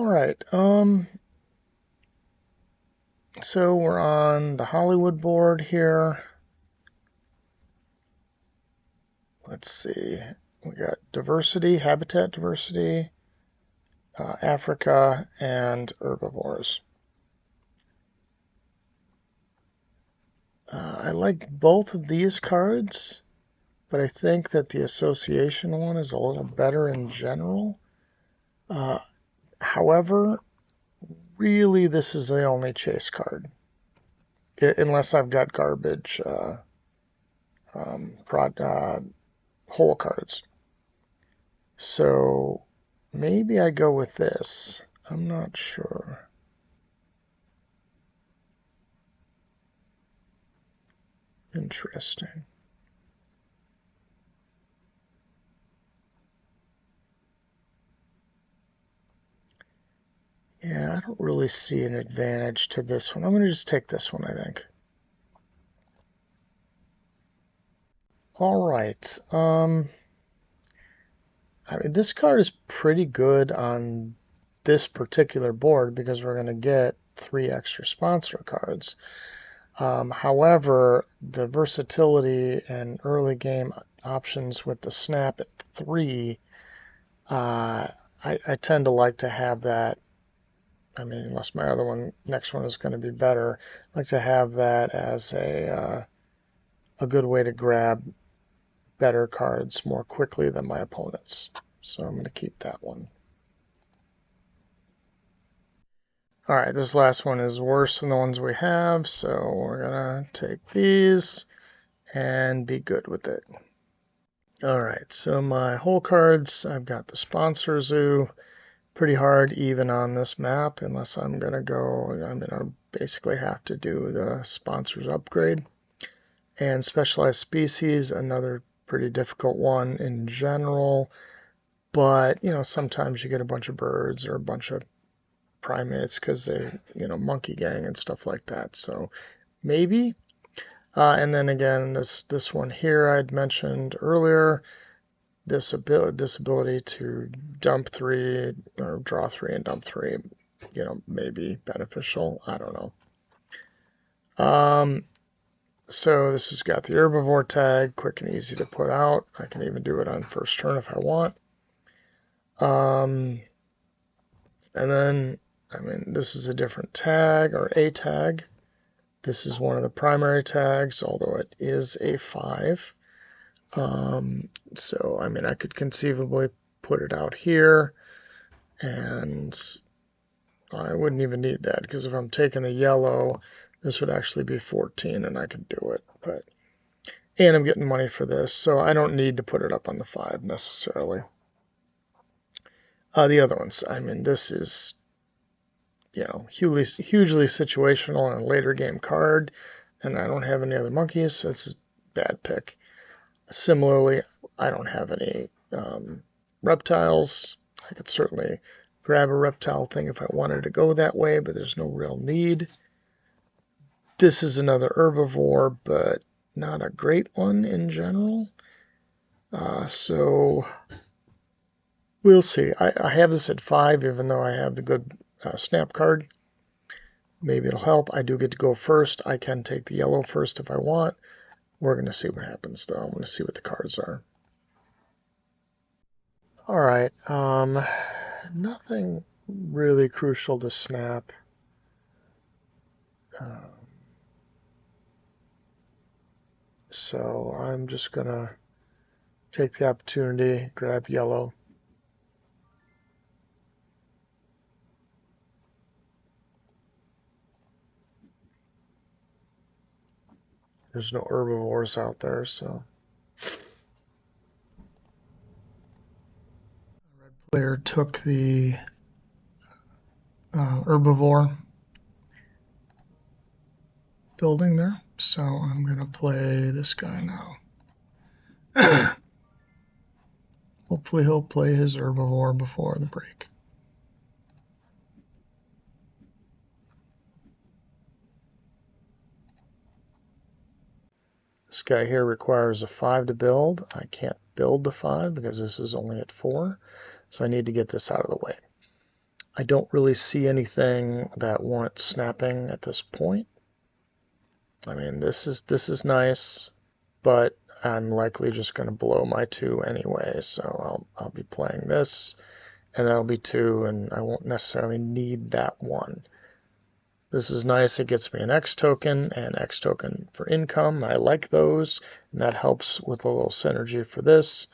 All right. So we're on the Hollywood board here. Let's see. We got diversity, habitat diversity, Africa, and herbivores. I like both of these cards, but I think that the association one is a little better in general. However, really, this is the only chase card, unless I've got garbage hole cards. So maybe I go with this. I'm not sure. Interesting. Yeah, I don't really see an advantage to this one. I'm going to just take this one, I think. All right. I mean, this card is pretty good on this particular board because we're going to get 3 extra sponsor cards. However, the versatility and early game options with the snap at 3, I tend to like to have that. I mean, unless my next one is going to be better, I like to have that as a good way to grab better cards more quickly than my opponents. So I'm going to keep that one. All right, this last one is worse than the ones we have, so we're going to take these and be good with it. All right, so my hole cards, I've got the Sponsor Zoo. Pretty hard even on this map unless I'm going to go, I'm going to basically have to do the Sponsors upgrade. And Specialized Species, another pretty difficult one in general. But, sometimes you get a bunch of birds or a bunch of primates because they, monkey gang and stuff like that. So maybe. And then again, this one here I'd mentioned earlier, this ability to dump 3 or draw 3 and dump 3, may be beneficial. I don't know. So this has got the herbivore tag, quick and easy to put out. I can even do it on first turn if I want. And then, I mean, this is a different tag or a tag. This is one of the primary tags, although it is a 5. So, I mean, I could conceivably put it out here, and I wouldn't even need that, because if I'm taking the yellow, this would actually be 14, and I could do it. And I'm getting money for this, so I don't need to put it up on the 5 necessarily. The other ones, I mean, this is, hugely situational and a later game card, and I don't have any other monkeys, so it's a bad pick. Similarly, I don't have any reptiles. I could certainly grab a reptile thing if I wanted to go that way, but there's no real need. This is another herbivore, but not a great one in general. So we'll see. I have this at 5, even though I have the good snap card. Maybe it'll help. I do get to go first. I can take the yellow first if I want. We're going to see what happens, though. I'm going to see what the cards are. All right. Nothing really crucial to snap. So I'm just going to take the opportunity, grab yellow. There's no herbivores out there, so. Red player took the herbivore building there, so I'm going to play this guy now. Hopefully he'll play his herbivore before the break. This guy here requires a 5 to build. I can't build the 5 because this is only at 4, so I need to get this out of the way. I don't really see anything that warrants snapping at this point. I mean, this is nice, but I'm likely just going to blow my 2 anyway, so I'll be playing this, and that'll be 2, and I won't necessarily need that 1. This is nice. It gets me an X token and X token for income. I like those, and that helps with a little synergy for this.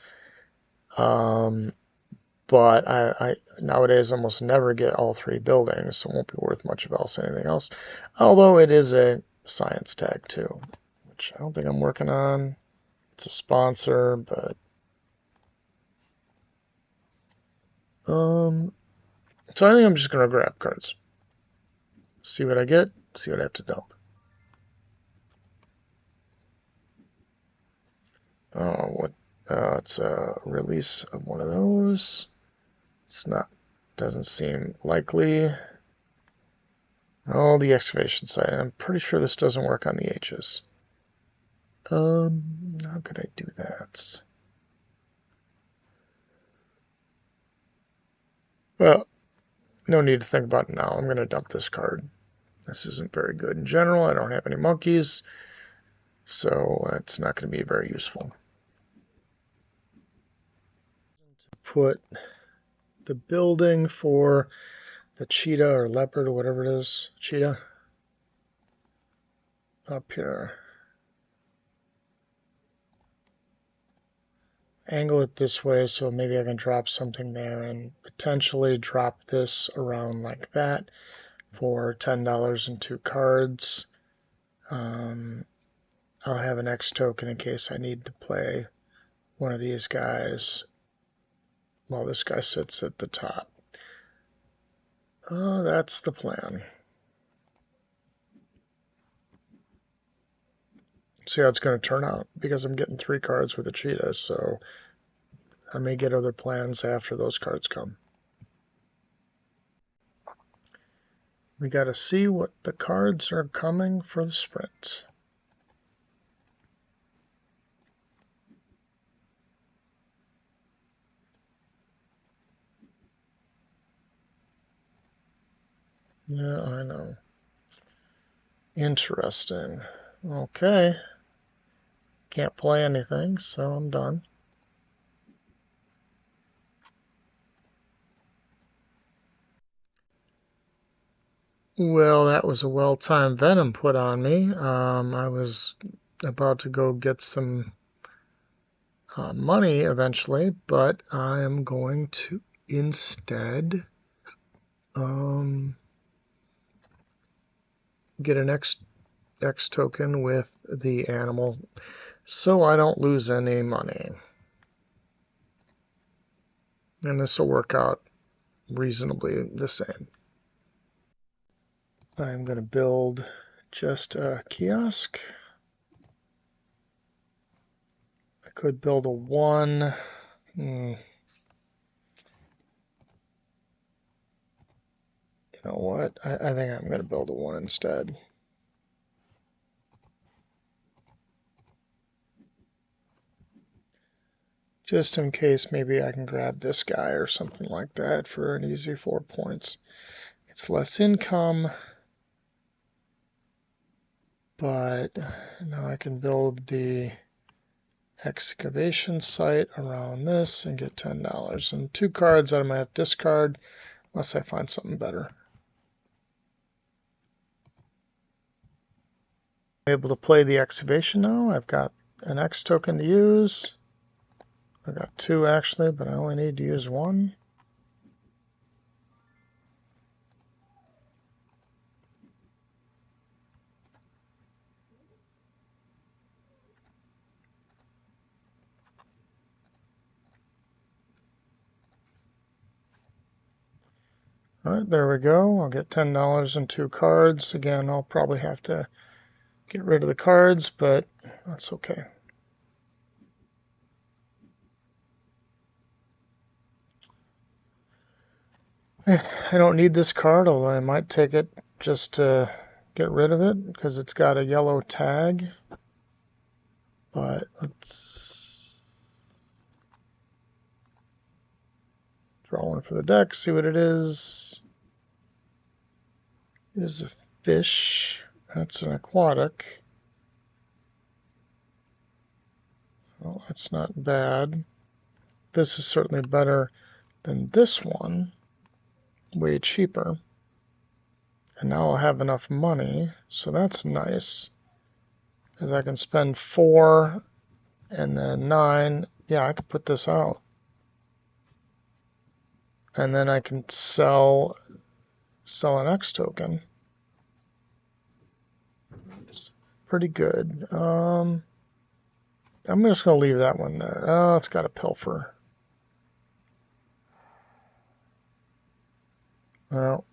But I nowadays almost never get all 3 buildings, so it won't be worth much of else anything else. Although it is a science tag too, which I don't think I'm working on. It's a sponsor, but so I think I'm just gonna grab cards. See what I get, see what I have to dump. Oh, what? It's a release of one of those. It's not, doesn't seem likely. Oh, the excavation site. I'm pretty sure this doesn't work on the H's. How could I do that? Well, no need to think about it now. I'm going to dump this card. This isn't very good in general. I don't have any monkeys, so it's not going to be very useful. Put the building for the cheetah or leopard or whatever it is, cheetah, up here. Angle it this way so maybe I can drop something there and potentially drop this around like that for $10 and 2 cards. I'll have an X token in case I need to play one of these guys while this guy sits at the top. That's the plan. See how it's going to turn out, because I'm getting 3 cards with a cheetah, so I may get other plans after those cards come. We got to see what the cards are coming for the sprint. Yeah, I know. Interesting. Okay. Can't play anything, so I'm done. Well, that was a well-timed venom put on me. I was about to go get some money eventually, but I am going to instead get an X token with the animal so I don't lose any money. And this will work out reasonably the same. I'm going to build just a kiosk. I could build a 1. You know what? I think I'm going to build a 1 instead. Just in case maybe I can grab this guy or something like that for an easy 4 points. It's less income, but now I can build the excavation site around this and get $10. And 2 cards that I might have to discard unless I find something better. I'm able to play the excavation now. I've got an X token to use. I've got 2 actually, but I only need to use 1. All right, there we go. I'll get $10 and 2 cards. Again, I'll probably have to get rid of the cards, but that's okay. I don't need this card, although I might take it just to get rid of it because it's got a yellow tag. But let's draw one for the deck, see what it is. It is a fish. That's an aquatic. Well, that's not bad. This is certainly better than this one. Way cheaper. And now I'll have enough money, so that's nice. Because I can spend 4 and then 9. Yeah, I could put this out. And then I can sell an X token. It's pretty good. I'm just going to leave that one there. Oh, it's got a pilfer. Well,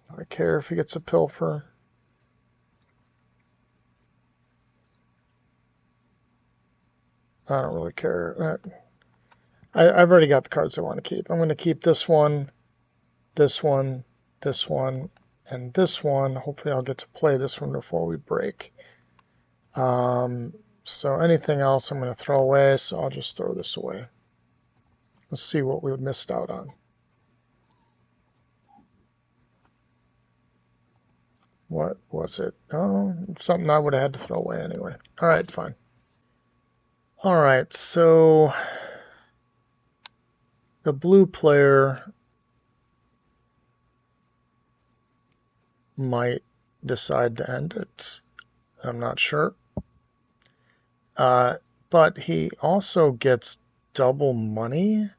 do I care if he gets a pilfer? I don't really care. I've already got the cards I want to keep. I'm going to keep this one, this one, this one, and this one. Hopefully I'll get to play this one before we break. So anything else I'm going to throw away, so I'll just throw this away. Let's see what we missed out on. What was it? Oh, something I would have had to throw away anyway. All right, fine. All right, so the blue player might decide to end it. I'm not sure. But he also gets double money,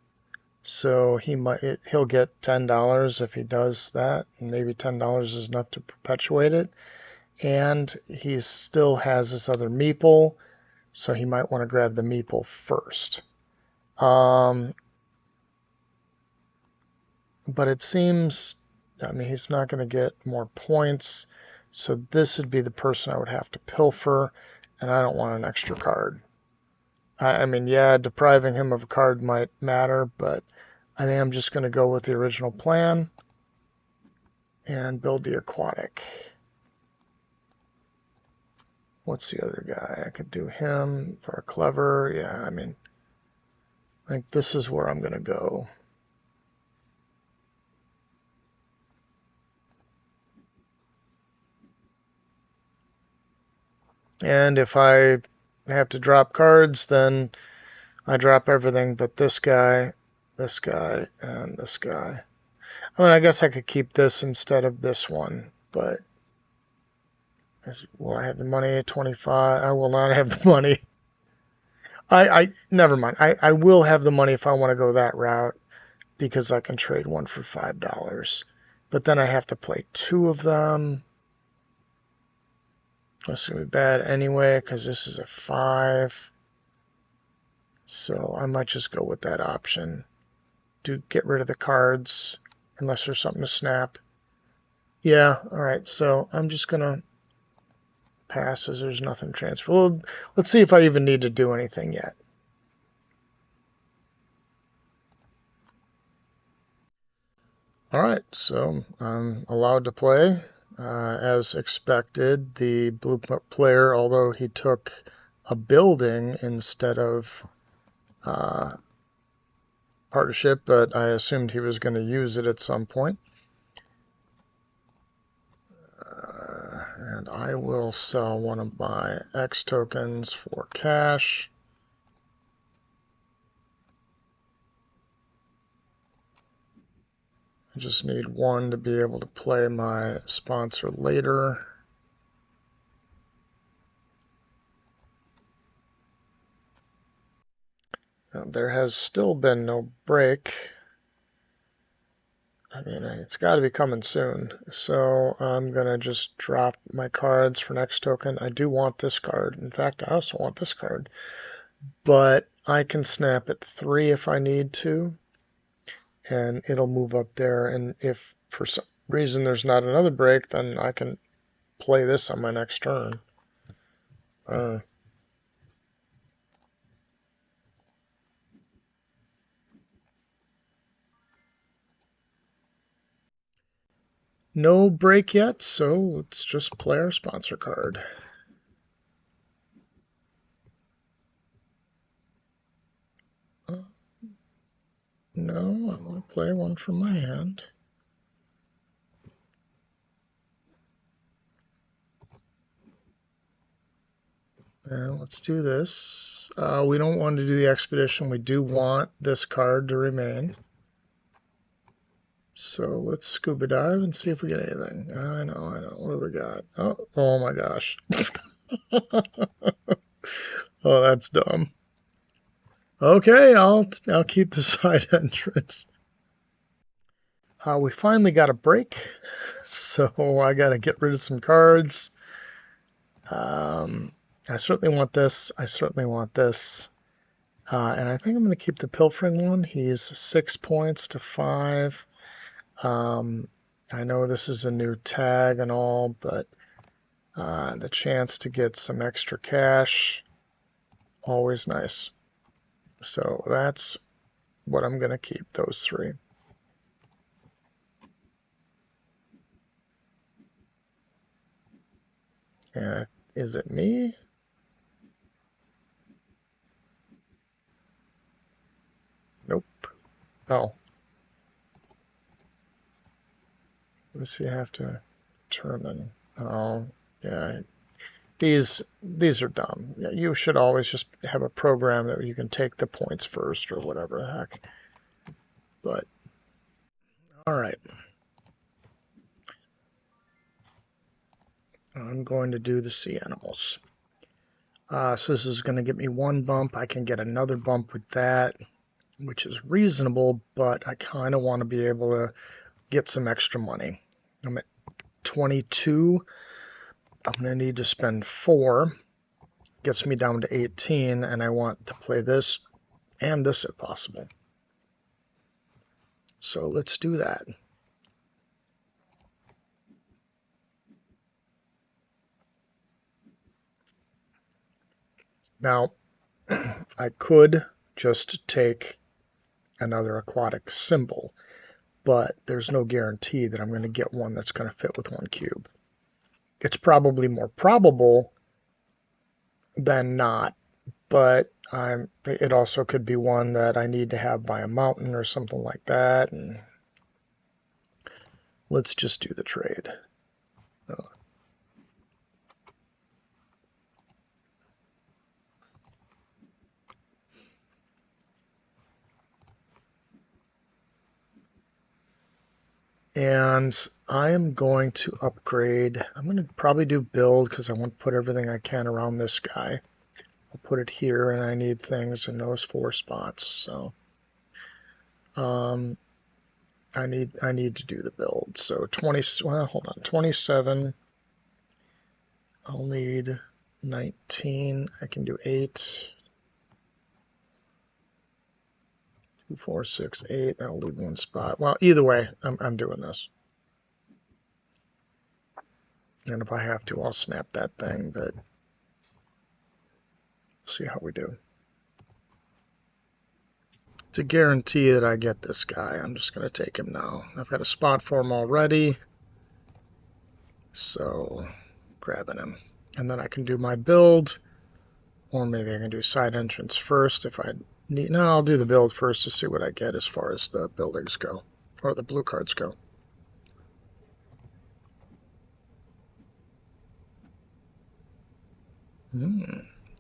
so he'll get $10 if he does that, and maybe $10 is enough to perpetuate it. And he still has this other meeple, so he might want to grab the meeple first. But it seems, I mean, he's not going to get more points, so this would be the person I would have to pilfer, and I don't want an extra card. I mean, yeah, depriving him of a card might matter, but I think I'm just going to go with the original plan and build the aquatic. What's the other guy? I could do him for a clever. Yeah, I mean, I think this is where I'm going to go. And if I have to drop cards, then I drop everything but this guy, and this guy. I mean, I guess I could keep this instead of this one, but will I have the money? 25. I will not have the money. Never mind. I will have the money if I want to go that route because I can trade one for $5. But then I have to play 2 of them. That's going to be bad anyway because this is a 5. So I might just go with that option. Get rid of the cards unless there's something to snap. Yeah, all right. So I'm just going to pass as there's nothing transfer. Well, let's see if I even need to do anything yet. All right, so I'm allowed to play. As expected, the blue player, although he took a building instead of partnership, but I assumed he was going to use it at some point. And I will sell one of my X tokens for cash. I just need one to be able to play my sponsor later. Now, there has still been no break. I mean, it's got to be coming soon. So I'm going to just drop my cards for next token. I do want this card. In fact, I also want this card. But I can snap at 3 if I need to. And it'll move up there. And if for some reason there's not another break, then I can play this on my next turn. No break yet, so let's just play our sponsor card. No, I want to play one from my hand. And let's do this. We don't want to do the expedition. We do want this card to remain. So let's scuba dive and see if we get anything. I know. What do we got? Oh my gosh. Oh, that's dumb. Okay, I'll keep the side entrance. We finally got a break, so I got to get rid of some cards. I certainly want this. I certainly want this. And I think I'm going to keep the pilfering one. He's 6 points to 5. I know this is a new tag and all, but the chance to get some extra cash, always nice. So that's what I'm going to keep, those 3. And is it me? Nope. Oh. What does he have to determine? Oh, yeah. These are dumb. You should always just have a program that you can take the points first or whatever the heck. But, all right. I'm going to do the sea animals. So this is going to give me 1 bump. I can get another bump with that, which is reasonable, but I kind of want to be able to get some extra money. I'm at 22. I'm going to need to spend 4. Gets me down to 18, and I want to play this and this if possible. So let's do that. Now, I could just take another aquatic symbol, but there's no guarantee that I'm going to get one that's going to fit with 1 cube. It's probably more probable than not, but it also could be one that I need to have by a mountain or something like that. And let's just do the trade. And I am going to upgrade. I'm going to probably do build because I want to put everything I can around this guy. I'll put it here, and I need things in those 4 spots. So I need to do the build. So 20. Well, hold on. 27. I'll need 19. I can do 8. 2, 4, 6, 8. That'll leave 1 spot. Well, either way, I'm doing this. And if I have to, I'll snap that thing, but we'll see how we do. To guarantee that I get this guy, I'm just going to take him now. I've got a spot for him already, so grabbing him. And then I can do my build, or maybe I can do side entrance first if I need. No, I'll do the build first to see what I get as far as the buildings go, or the blue cards go.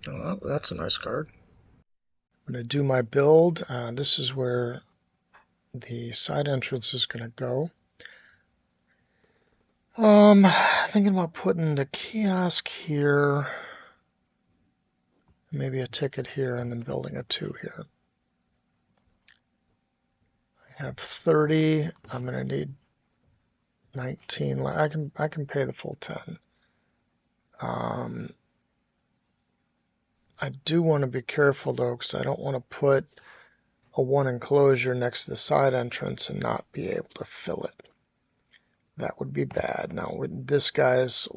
Oh, that's a nice card. I'm going to do my build. This is where the side entrance is going to go. Thinking about putting the kiosk here, maybe a ticket here, and then building a 2 here. I have 30. I'm going to need 19. I can pay the full 10. I do want to be careful though, because I don't want to put a 1 enclosure next to the side entrance and not be able to fill it. That would be bad. Now, this guy's,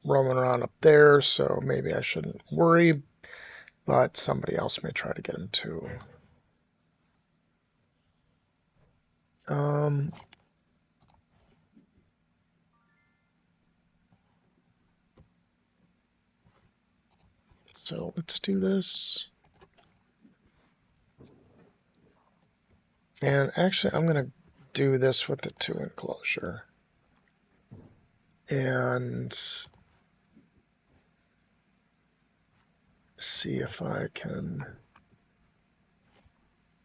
roaming around up there, so maybe I shouldn't worry, but somebody else may try to get him too. So let's do this. And actually, I'm going to do this with the 2 enclosure. And see if I can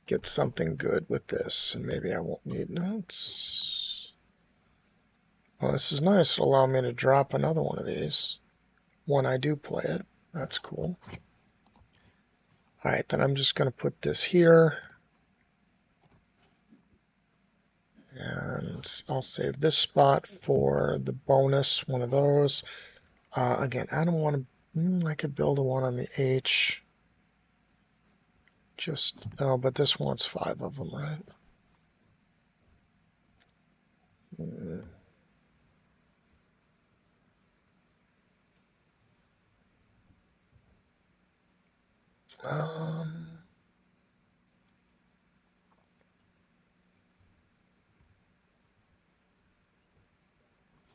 get something good with this, and maybe I won't need notes. Well, this is nice. It'll allow me to drop another one of these when I do play it. That's cool. All right, then I'm just going to put this here. And I'll save this spot for the bonus, one of those. Again, I don't want to, I could build a one on the H. Just, oh, but this wants 5 of them, right? Um,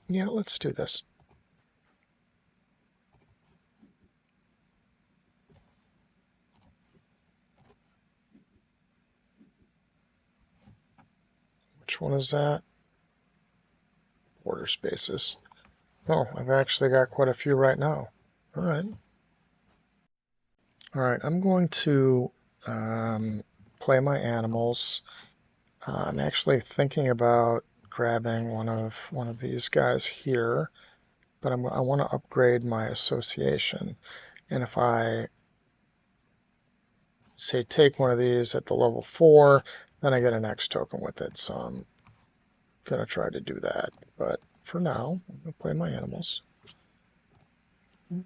yeah, let's do this. Which one is that? Border spaces. Oh, I've actually got quite a few right now. All right. All right, I'm going to play my animals. I'm actually thinking about grabbing one of these guys here, but I want to upgrade my association. And if I say take one of these at the level 4, then I get an X token with it. So I'm gonna try to do that. But for now, I'm gonna play my animals.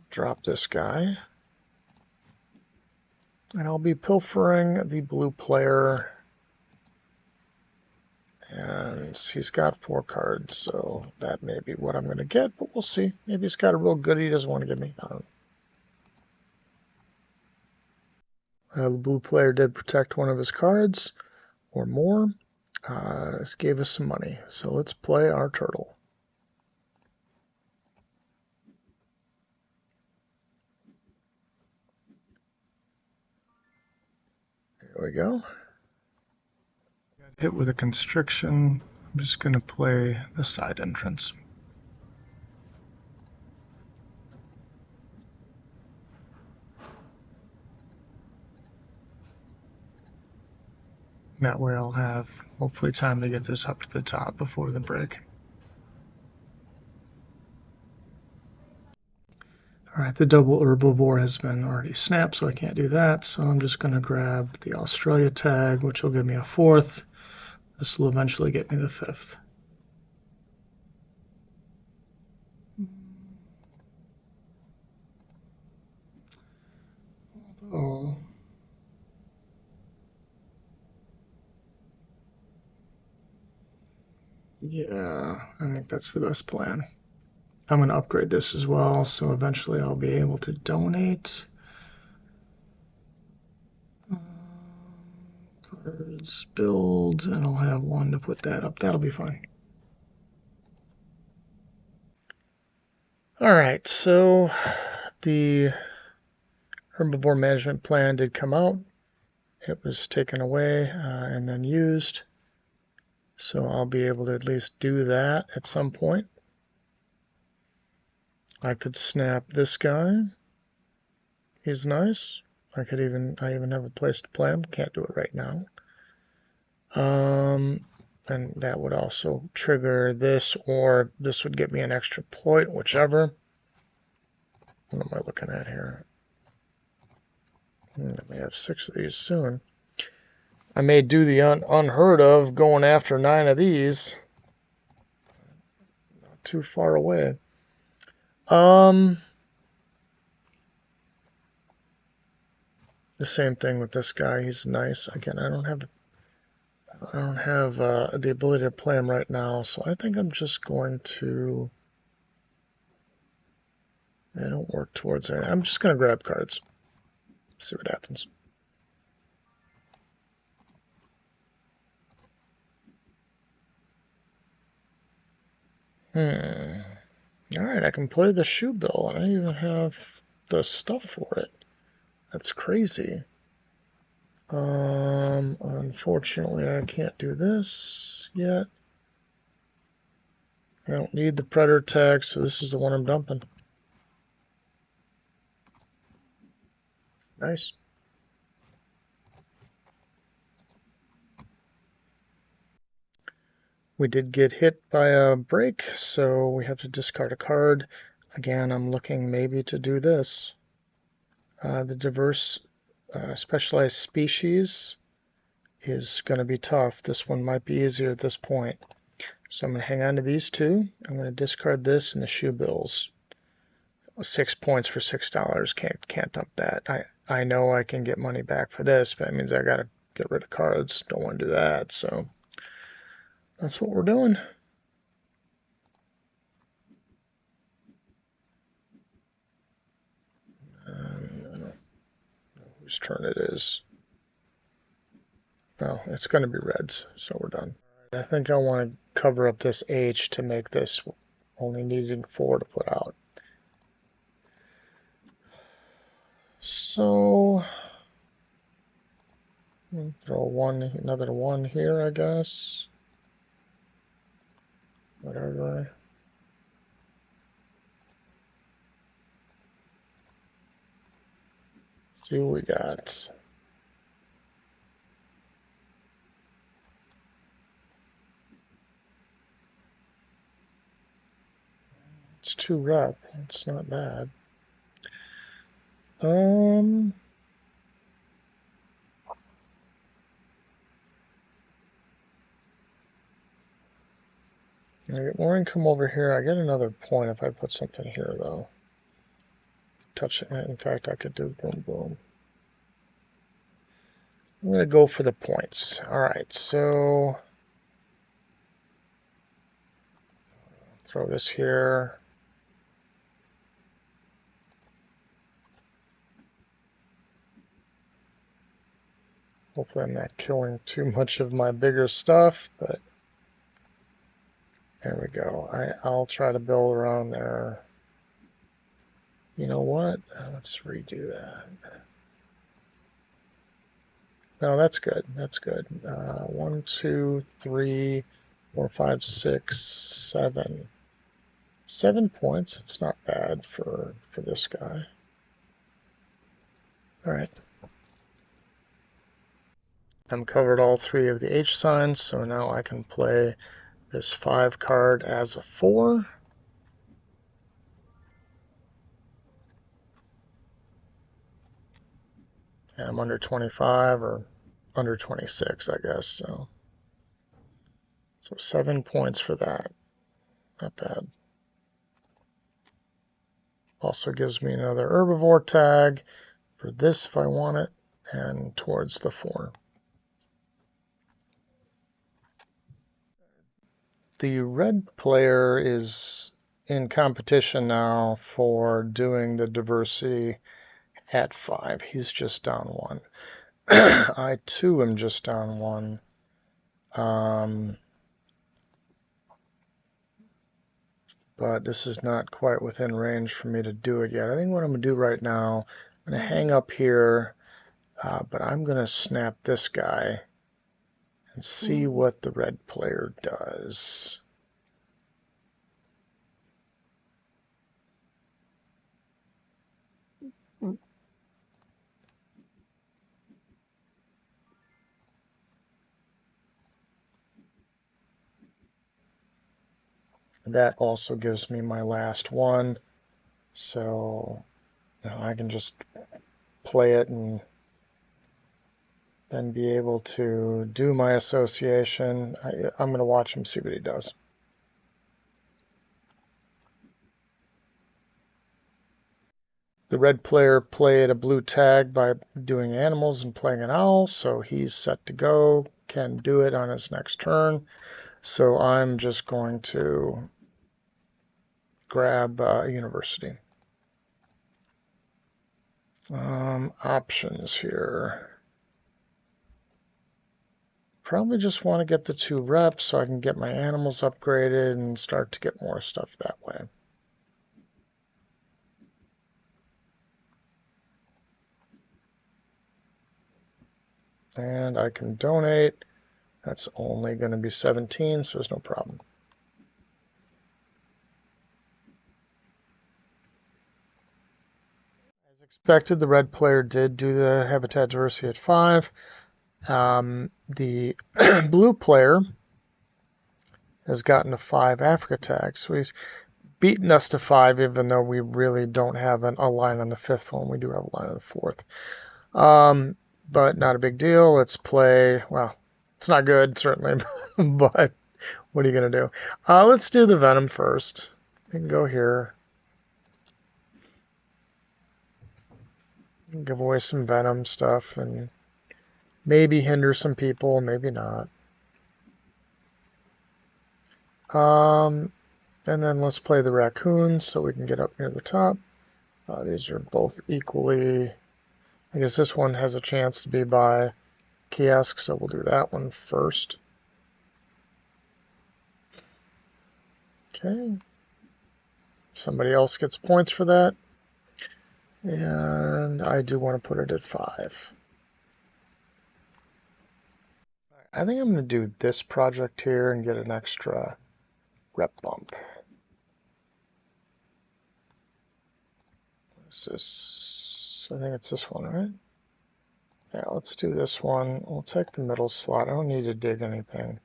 Drop this guy. And I'll be pilfering the blue player. And he's got 4 cards, so that may be what I'm going to get, but we'll see. Maybe he's got a real good he doesn't want to give me. I don't know. The blue player did protect one of his cards, or more. Gave us some money. So let's play our turtle. There we go. Got hit with a constriction. I'm just going to play the side entrance. That way I'll have hopefully time to get this up to the top before the break. Alright, the double herbivore has been already snapped, so I can't do that. So I'm just going to grab the Australia tag, which will give me a 4th. This will eventually get me the 5th. Oh. Yeah, I think that's the best plan. I'm going to upgrade this as well, so eventually I'll be able to donate. Cards, build, and I'll have one to put that up. That'll be fine. Alright, so the herbivore management plan did come out. It was taken away and then used. So I'll be able to at least do that at some point. I could snap this guy. He's nice. I even have a place to play him. Can't do it right now. And that would also trigger this, or this would get me an extra point, whichever. What am I looking at here? I may have 6 of these soon. I may do the unheard of, going after 9 of these. Not too far away. The same thing with this guy. He's nice. Again, I don't have the ability to play him right now, so I think I'm just going to. I don't work towards it. I'm just going to grab cards. See what happens. Alright, I can play the shoe bill, and I even have the stuff for it. That's crazy. Unfortunately, I can't do this yet. I don't need the predator tag, so this is the one I'm dumping. Nice. We did get hit by a break, so we have to discard a card. Again, I'm looking maybe to do this. The diverse specialized species is going to be tough. This one might be easier at this point. So I'm going to hang on to these two. I'm going to discard this and the shoe bills. 6 points for $6. Can't dump that. I know I can get money back for this, but that means I got to get rid of cards. Don't want to do that. So that's what we're doing. I don't know whose turn it is. Oh, it's going to be Reds, so we're done. I think I want to cover up this H to make this only needing 4 to put out. So throw another 1 here, I guess. Whatever. Let's see what we got. It's 2 rep. It's not bad. I get more income over here. I get another point if I put something here, though. Touch it. In fact, I could do boom, boom. I'm going to go for the points. All right, so throw this here. Hopefully I'm not killing too much of my bigger stuff, but there we go. I'll try to build around there. You know what? Let's redo that. No, that's good. That's good. 1, 2, 3, 4, 5, 6, 7. 7 points. It's not bad for this guy. All right. I'm covered all 3 of the H signs, so now I can play this 5 card as a 4. And I'm under 25 or under 26, I guess. So 7 points for that. Not bad. Also gives me another herbivore tag for this if I want it, and towards the 4. The red player is in competition now for doing the diversity at 5. He's just down 1. I too am just down 1. But this is not quite within range for me to do it yet. I think what I'm going to do right now, I'm going to hang up here, but I'm going to snap this guy and see what the red player does. That also gives me my last one, so I can just play it and then be able to do my association. I'm going to watch him see what he does. The red player played a blue tag by doing animals and playing an owl, so he's set to go, can do it on his next turn. So I'm just going to grab university. Options here. Probably just want to get the 2 reps so I can get my animals upgraded and start to get more stuff that way. And I can donate. That's only going to be 17, so there's no problem. As Expected, the red player did do the habitat diversity at 5. The blue player has gotten to 5 Africa tags, so he's beaten us to 5, even though we really don't have a line on the 5th one. We do have a line on the 4th. But not a big deal. Let's play, well, it's not good, certainly, but what are you going to do? Let's do the Venom first. We can go here. Give away some Venom stuff and maybe hinder some people, maybe not. And then let's play the raccoons so we can get up near the top. These are both equally, I guess this one has a chance to be by kiosk, so we'll do that one first. Okay. Somebody else gets points for that. And I do want to put it at 5. I think I'm going to do this project here and get an extra rep bump. Is this, I think it's this one, right? Yeah, let's do this one. We'll take the middle slot. I don't need to dig anything.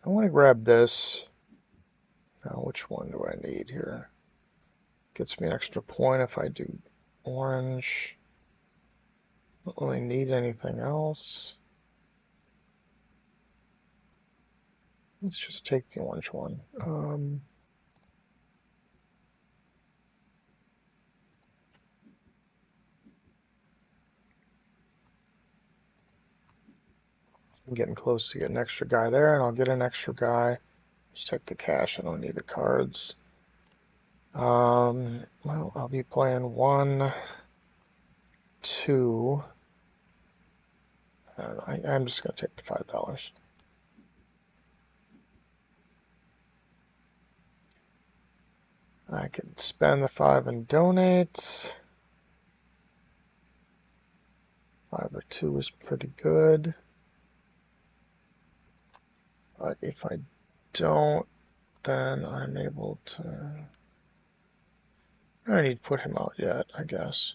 I want to grab this. Now, which one do I need here? Gets me an extra point if I do orange. Don't really need anything else. Let's just take the orange one. I'm getting close to getting an extra guy there, and I'll get an extra guy. Just take the cash. I don't need the cards. Well, I'll be playing 1, 2. I don't know. I'm just going to take the $5. I could spend the 5 and donate. 5 or 2 is pretty good. But if I don't, then I'm able to... I don't need to put him out yet, I guess.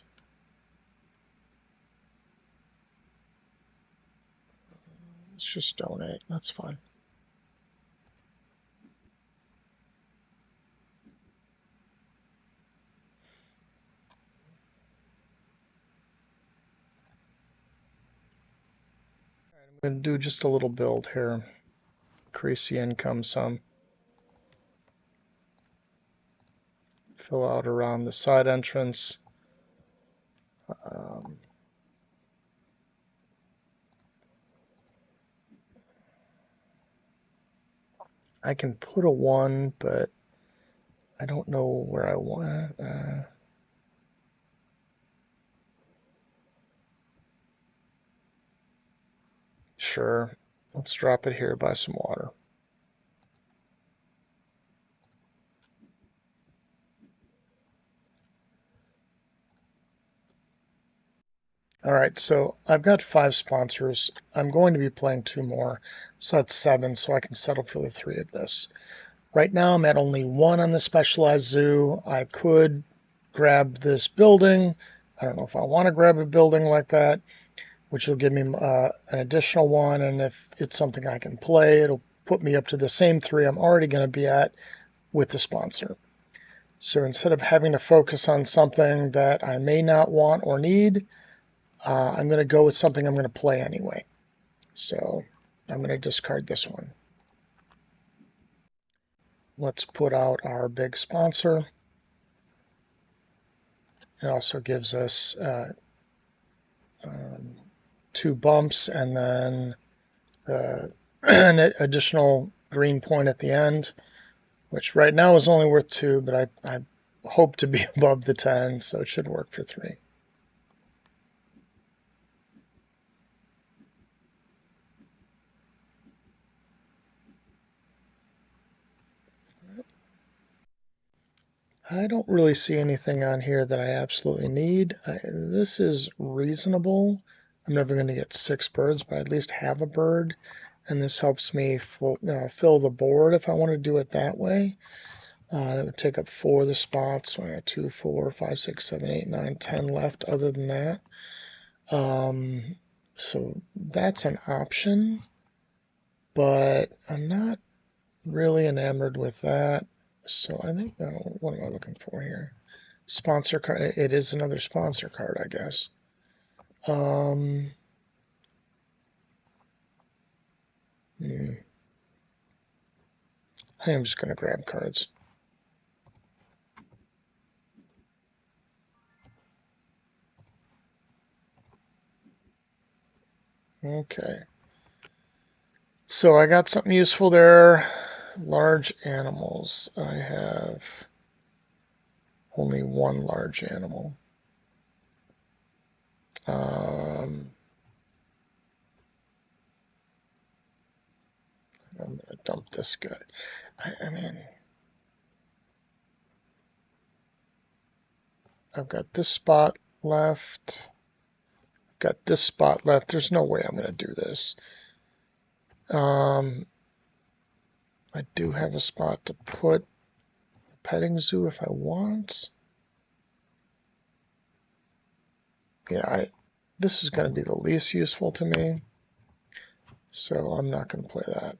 Let's just donate. That's fine. I'm going to do just a little build here. Increase the income some. Fill out around the side entrance. I can put a 1, but I don't know where I want it. Sure. Let's drop it here by some water. All right, so I've got 5 sponsors. I'm going to be playing 2 more, so that's 7, so I can settle for the 3 of this. Right now I'm at only 1 on the specialized zoo. I could grab this building. I don't know if I want to grab a building like that, which will give me an additional 1, and if it's something I can play, it'll put me up to the same 3 I'm already going to be at with the sponsor. So instead of having to focus on something that I may not want or need, I'm going to go with something I'm going to play anyway. So I'm going to discard this one. Let's put out our big sponsor. It also gives us 2 bumps and then an additional green point at the end, which right now is only worth 2, but I hope to be above the 10, so it should work for 3. I don't really see anything on here that I absolutely need. This is reasonable. I'm never going to get 6 birds, but I at least have a bird. And this helps me fill the board if I want to do it that way. That would take up 4 of the spots. So I got 2, 4, 5, 6, 7, 8, 9, 10 left other than that. So that's an option, but I'm not really enamored with that. So I think, what am I looking for here? Sponsor card. It is another sponsor card, I guess. Hmm. I think I'm just going to grab cards. Okay. So I got something useful there. Large animals. I have only one large animal. I'm going to dump this guy. I mean, I've got this spot left. Got this spot left. There's no way I'm going to do this. I do have a spot to put a petting zoo if I want. Yeah, this is going to be the least useful to me, so I'm not going to play that.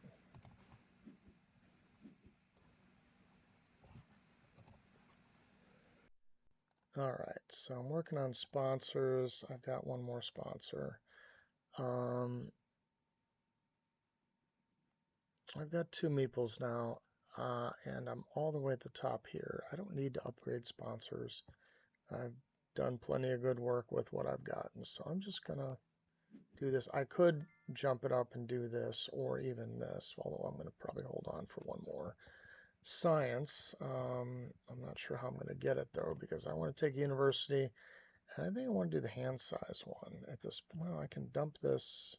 All right, so I'm working on sponsors. I've got one more sponsor. I've got 2 meeples now, and I'm all the way at the top here. I don't need to upgrade sponsors. I've done plenty of good work with what I've gotten, so I'm just gonna do this. I could jump it up and do this, or even this, although I'm gonna probably hold on for one more. Science, I'm not sure how I'm gonna get it though, because I want to take university, and I think I want to do the hand size one at this. Well, I can dump this,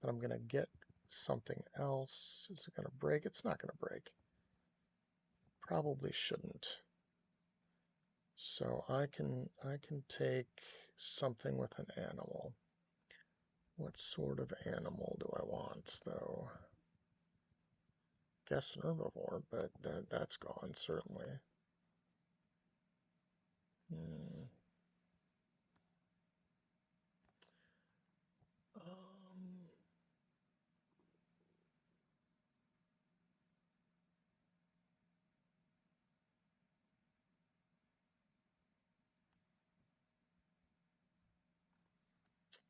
but I'm gonna get something else. Is it gonna break? It's not gonna break. Probably shouldn't. So I can take something with an animal. What sort of animal do I want though? Guess an herbivore, but that's gone certainly. Hmm. Um,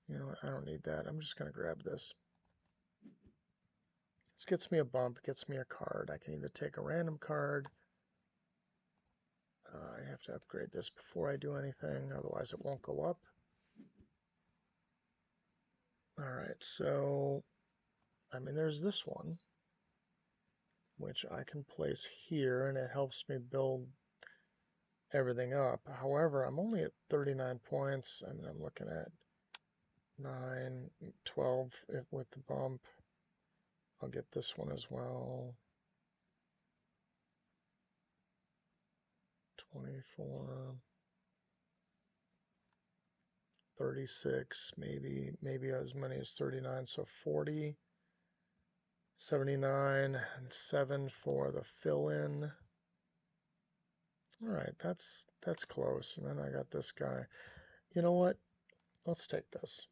you know what? I don't need that. I'm just gonna grab this. This gets me a bump, gets me a card. I can either take a random card. I have to upgrade this before I do anything, otherwise it won't go up. All right, so I mean, there's this one, which I can place here, and it helps me build everything up. However, I'm only at 39 points. I mean, I'm looking at 9, 12 with the bump. I'll get this one as well. 24, 36, maybe as many as 39. So 40, 79, and 7 for the fill-in. All right, that's close. And then I got this guy. You know what? Let's take this.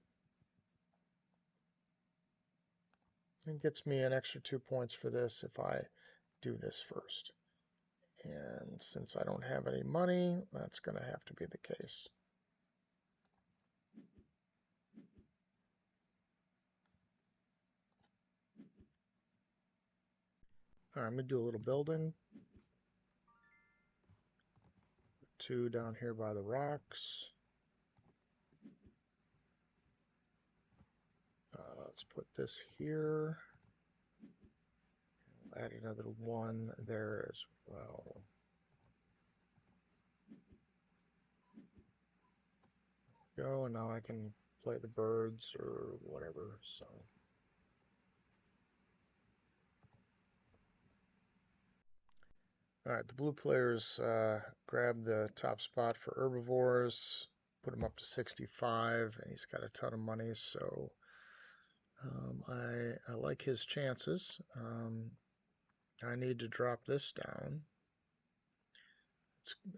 It gets me an extra 2 points for this if I do this first. And since I don't have any money, that's going to have to be the case. All right, I'm going to do a little building. 2 down here by the rocks. Let's put this here. Add another 1 there as well. Go, and now I can play the birds or whatever. So. All right, the blue players grabbed the top spot for herbivores, put him up to 65, and he's got a ton of money, so I like his chances. I need to drop this down.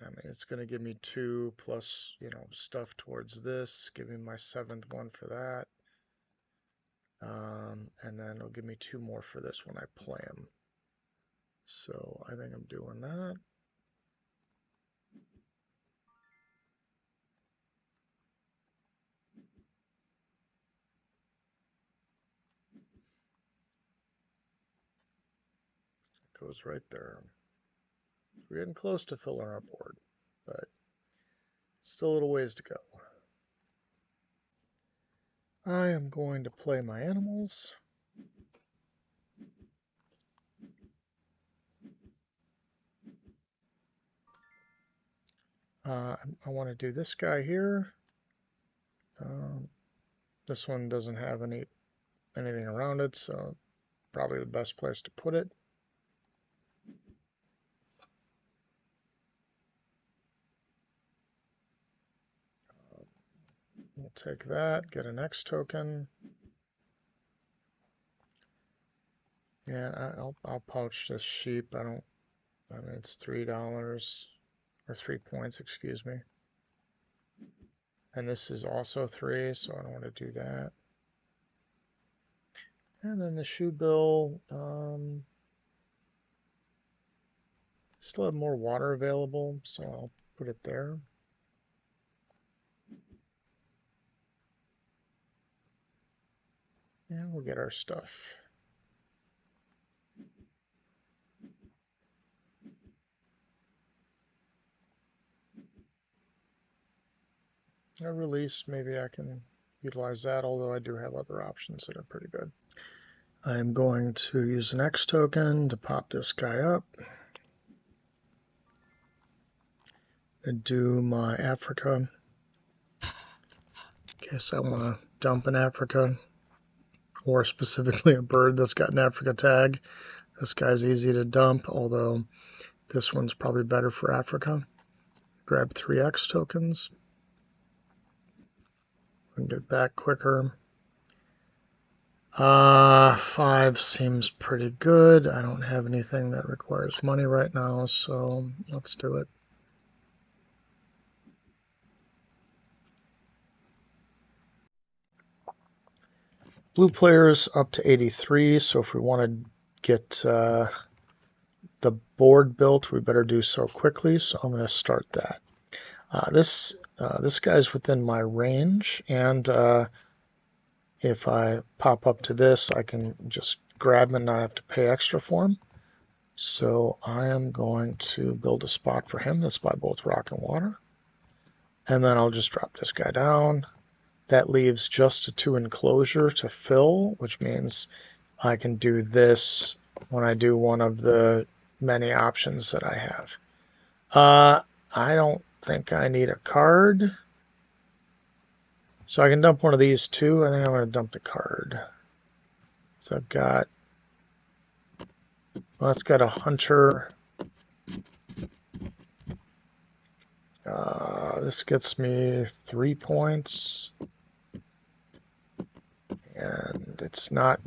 I mean, it's going to give me 2 plus, stuff towards this, give me my 7th one for that. And then it'll give me 2 more for this when I play them. So I think I'm doing that. It goes right there. We're getting close to filling our board, but still a little ways to go. I am going to play my animals. I want to do this guy here. This one doesn't have anything around it, so probably the best place to put it. We'll take that, get an X token. Yeah, I'll pouch this sheep. I mean, it's $3 or 3 points, excuse me. And this is also 3, so I don't want to do that. And then the shoe bill, still have more water available, so I'll put it there. And we'll get our stuff. A release, maybe I can utilize that, although I do have other options that are pretty good. I'm going to use an X token to pop this guy up. And do my Africa. In case I want to dump an Africa, or specifically a bird that's got an Africa tag. This guy's easy to dump, although this one's probably better for Africa. Grab 3 X tokens. And get back quicker. 5 seems pretty good. I don't have anything that requires money right now, so let's do it. Blue players up to 83, so if we want to get the board built, we better do so quickly, so I'm going to start that. This guy's within my range, and if I pop up to this, I can just grab him and not have to pay extra for him. So I am going to build a spot for him that's by both rock and water. And then I'll just drop this guy down. That leaves just a 2 enclosure to fill, which means I can do this when I do one of the many options that I have. I don't think I need a card. So I can dump one of these too. I think I'm going to dump the card. So I've got, well, it's got a hunter. This gets me 3 points. And it's not,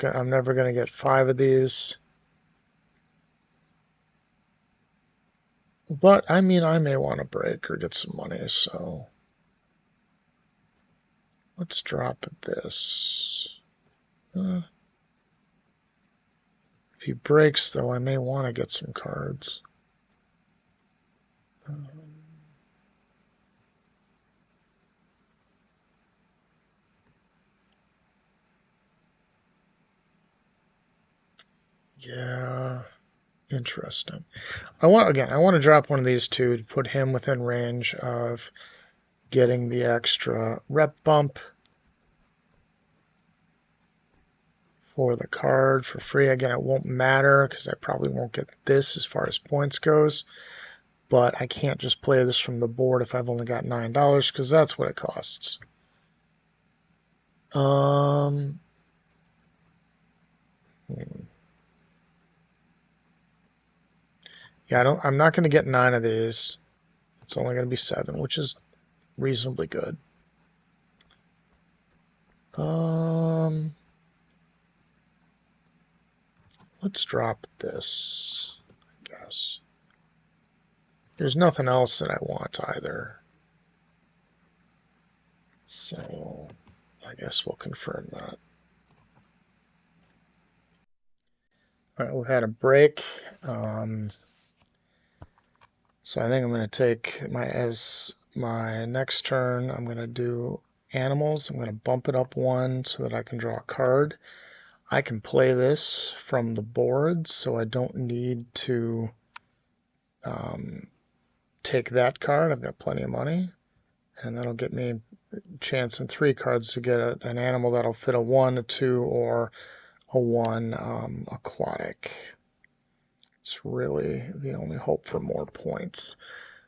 I'm never going to get 5 of these. But, I mean, I may want to break or get some money, so let's drop this. If he breaks, though, I may want to get some cards. Yeah, interesting. I want to drop one of these two to put him within range of getting the extra rep bump for the card for free. Again, it won't matter because I probably won't get this as far as points goes. But I can't just play this from the board if I've only got $9 because that's what it costs. Yeah, I'm not going to get 9 of these. It's only going to be 7, which is reasonably good. Let's drop this, I guess. There's nothing else that I want either. So I guess we'll confirm that. All right, we've had a break. So I think I'm going to take as my next turn, I'm going to do animals. I'm going to bump it up one so that I can draw a card. I can play this from the board, so I don't need to take that card. I've got plenty of money, and that'll get me a chance in 3 cards to get an animal that'll fit a 1, a 2, or a 1 aquatic. It's really the only hope for more points.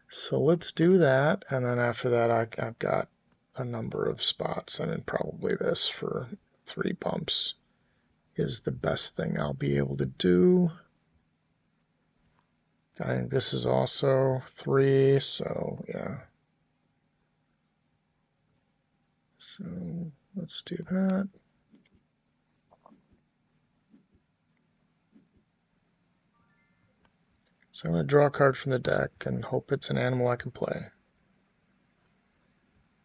So let's do that, and then after that I've got a number of spots. I mean, probably this for 3 bumps is the best thing I'll be able to do. I think this is also 3, so yeah. So let's do that. So I'm going to draw a card from the deck and hope it's an animal I can play.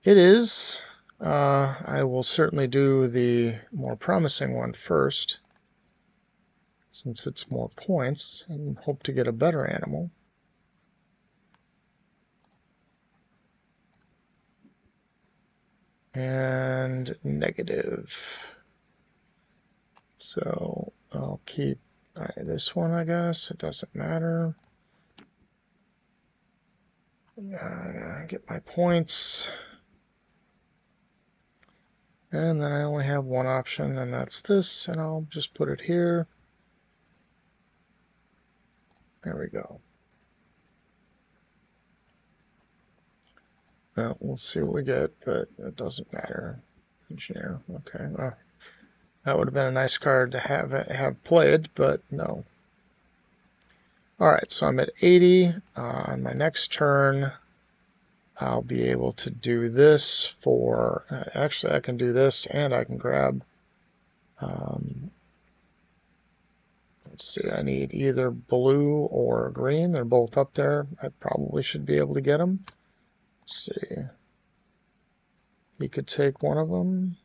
It is. I will certainly do the more promising one first, since it's more points, and hope to get a better animal. And negative. So I'll keep this one, I guess. It doesn't matter. Get my points. And then I only have one option, and that's this, and I'll just put it here. There we go. Well, we'll see what we get, but it doesn't matter. Engineer, okay. Well, that would have been a nice card to have played, but no. All right, so I'm at 80. On my next turn, I'll be able to do this for, actually I can do this and I can grab, let's see, I need either blue or green. They're both up there. I probably should be able to get them. Let's see. He could take one of them.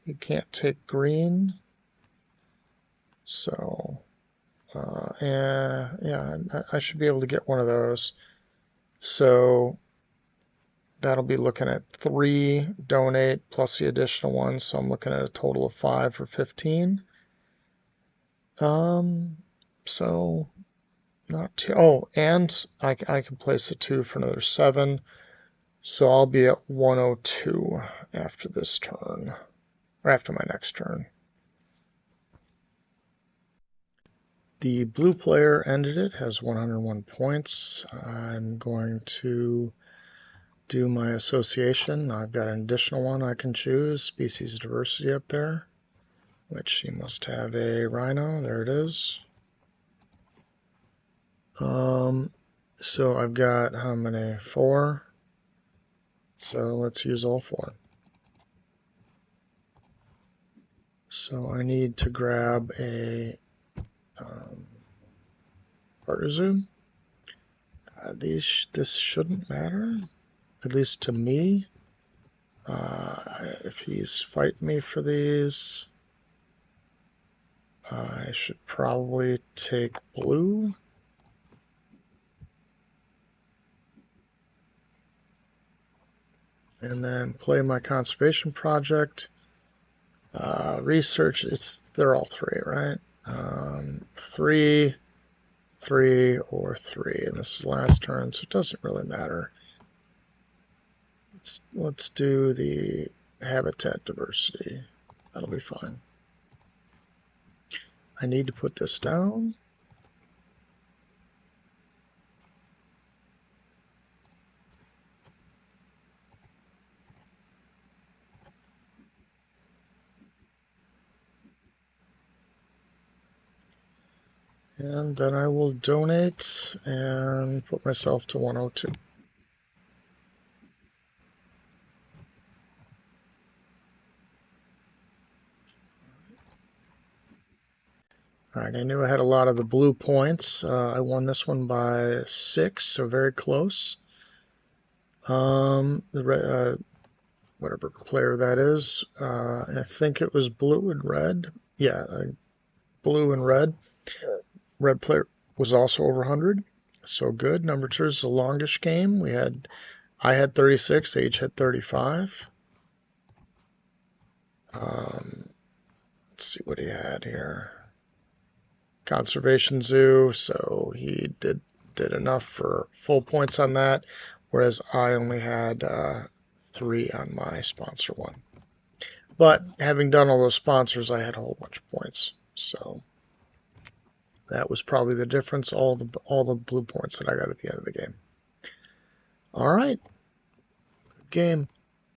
He can't take green. So, yeah, I should be able to get one of those. So that'll be looking at 3 donate plus the additional one, so I'm looking at a total of 5 for 15. So not too, oh, and I can place a 2 for another 7, so I'll be at 102 after this turn, or after my next turn. The blue player ended it, has 101 points. I'm going to do my association. I've got an additional one I can choose, species diversity up there, which you must have a rhino. There it is. So I've got how many? 4. So let's use all 4. So I need to grab a Artizu. This shouldn't matter, at least to me. If he's fighting me for these, I should probably take blue. And then play my conservation project. Research, they're all 3, right? 3, 3, or 3. And this is last turn, so it doesn't really matter. Let's do the habitat diversity. That'll be fine. I need to put this down. And then I will donate and put myself to 102. All right, I knew I had a lot of the blue points. I won this one by 6, so very close. Whatever player that is, I think it was blue and red. Yeah, blue and red. Red player was also over 100, so good. Number 2 is the longish game. I had 36, H had 35. Let's see what he had here. Conservation Zoo, so he did enough for full points on that, whereas I only had 3 on my sponsor one. But having done all those sponsors, I had a whole bunch of points, so that was probably the difference. All the blue points that I got at the end of the game. All right, good game.